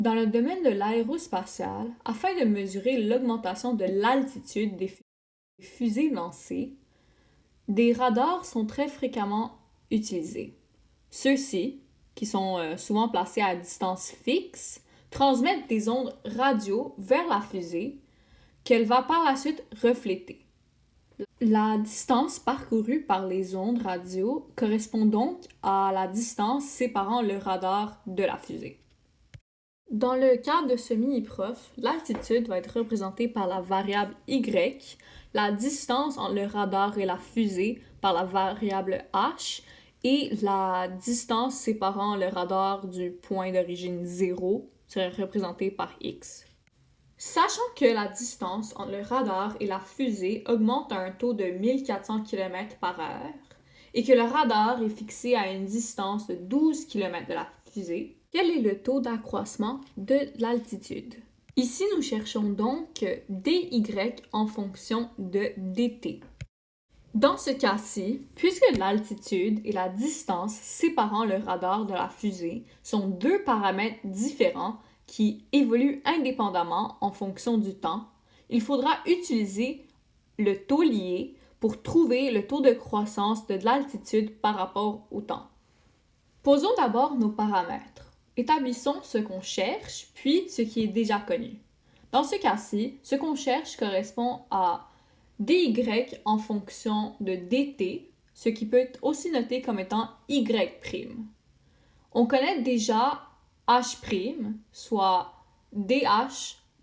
Dans le domaine de l'aérospatial, afin de mesurer l'augmentation de l'altitude des fusées lancées, des radars sont très fréquemment utilisés. Ceux-ci, qui sont souvent placés à distance fixe, transmettent des ondes radio vers la fusée qu'elle va par la suite refléter. La distance parcourue par les ondes radio correspond donc à la distance séparant le radar de la fusée. Dans le cadre de ce mini-prof, l'altitude va être représentée par la variable y, la distance entre le radar et la fusée par la variable h et la distance séparant le radar du point d'origine 0 serait représentée par x. Sachant que la distance entre le radar et la fusée augmente à un taux de 1400 km/h et que le radar est fixé à une distance de 12 km de la fusée, quel est le taux d'accroissement de l'altitude? Ici, nous cherchons donc dy en fonction de dt. Dans ce cas-ci, puisque l'altitude et la distance séparant le radar de la fusée sont deux paramètres différents qui évoluent indépendamment en fonction du temps, il faudra utiliser le taux lié pour trouver le taux de croissance de l'altitude par rapport au temps. Posons d'abord nos paramètres. Établissons ce qu'on cherche, puis ce qui est déjà connu. Dans ce cas-ci, ce qu'on cherche correspond à dy en fonction de dt, ce qui peut être aussi noté comme étant y'. On connaît déjà h', soit dh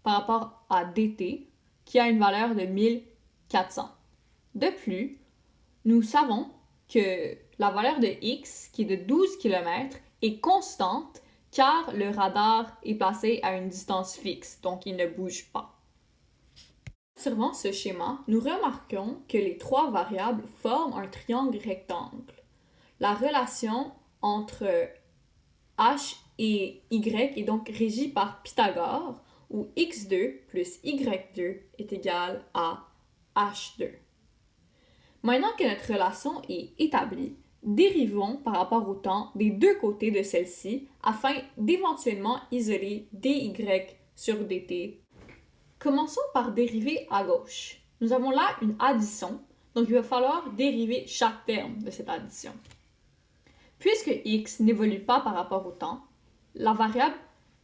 par rapport à dt, qui a une valeur de 1400. De plus, nous savons que la valeur de x, qui est de 12 km, est constante car le radar est placé à une distance fixe, donc il ne bouge pas. En observant ce schéma, nous remarquons que les trois variables forment un triangle rectangle. La relation entre h et y est donc régie par Pythagore, où x2 plus y2 est égal à h2. Maintenant que notre relation est établie, dérivons par rapport au temps des deux côtés de celle-ci afin d'éventuellement isoler dy sur dt. Commençons par dériver à gauche. Nous avons là une addition, donc il va falloir dériver chaque terme de cette addition. Puisque x n'évolue pas par rapport au temps, la variable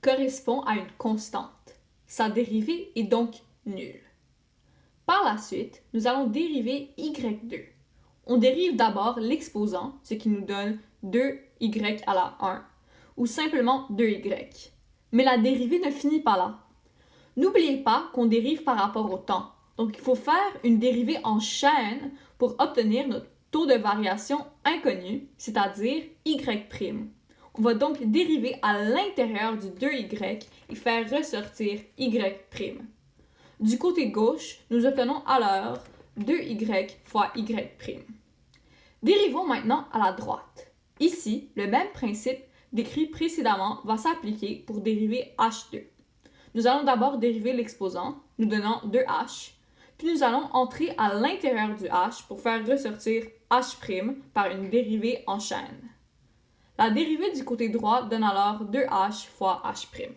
correspond à une constante. Sa dérivée est donc nulle. Par la suite, nous allons dériver y2. On dérive d'abord l'exposant, ce qui nous donne 2y à la 1, ou simplement 2y. Mais la dérivée ne finit pas là. N'oubliez pas qu'on dérive par rapport au temps, donc il faut faire une dérivée en chaîne pour obtenir notre taux de variation inconnu, c'est-à-dire y'. On va donc dériver à l'intérieur du 2y et faire ressortir y'. Du côté gauche, nous obtenons alors 2y fois y'. Dérivons maintenant à la droite. Ici, le même principe décrit précédemment va s'appliquer pour dériver h2. Nous allons d'abord dériver l'exposant, nous donnant 2h, puis nous allons entrer à l'intérieur du h pour faire ressortir h' par une dérivée en chaîne. La dérivée du côté droit donne alors 2h fois h'.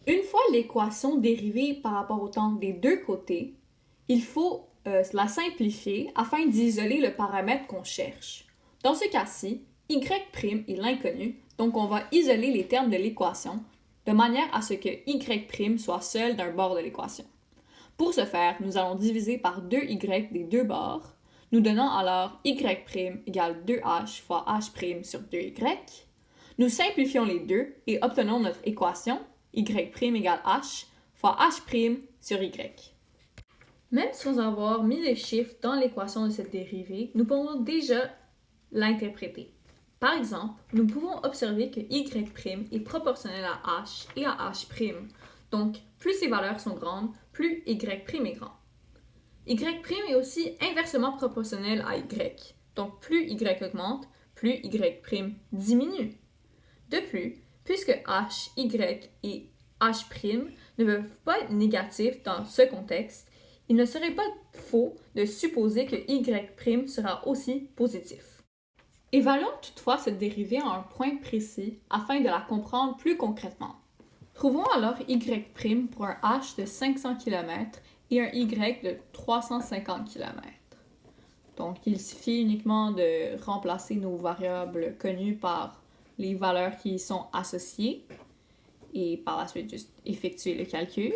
Une fois l'équation dérivée par rapport au temps des deux côtés, il faut la simplifier afin d'isoler le paramètre qu'on cherche. Dans ce cas-ci, y' est l'inconnu, donc on va isoler les termes de l'équation de manière à ce que y' soit seul d'un bord de l'équation. Pour ce faire, nous allons diviser par 2y des deux bords, nous donnant alors y' égale 2h fois h' sur 2y. Nous simplifions les deux et obtenons notre équation y' égale h fois h' sur y. Même sans avoir mis les chiffres dans l'équation de cette dérivée, nous pouvons déjà l'interpréter. Par exemple, nous pouvons observer que y' est proportionnel à h et à h'. Donc, plus ces valeurs sont grandes, plus y' est grand. Y' est aussi inversement proportionnel à y. Donc, plus y augmente, plus y' diminue. De plus, puisque h, y et h' ne peuvent pas être négatifs dans ce contexte, il ne serait pas faux de supposer que y' sera aussi positif. Évaluons toutefois cette dérivée à un point précis afin de la comprendre plus concrètement. Trouvons alors y' pour un h de 500 km et un y de 350 km. Donc, il suffit uniquement de remplacer nos variables connues par les valeurs qui y sont associées et par la suite juste effectuer le calcul.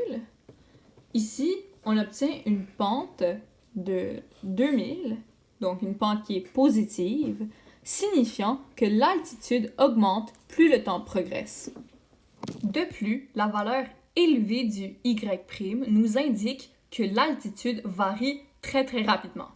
Ici, on obtient une pente de 2000, donc une pente qui est positive, signifiant que l'altitude augmente plus le temps progresse. De plus, la valeur élevée du y' nous indique que l'altitude varie très rapidement.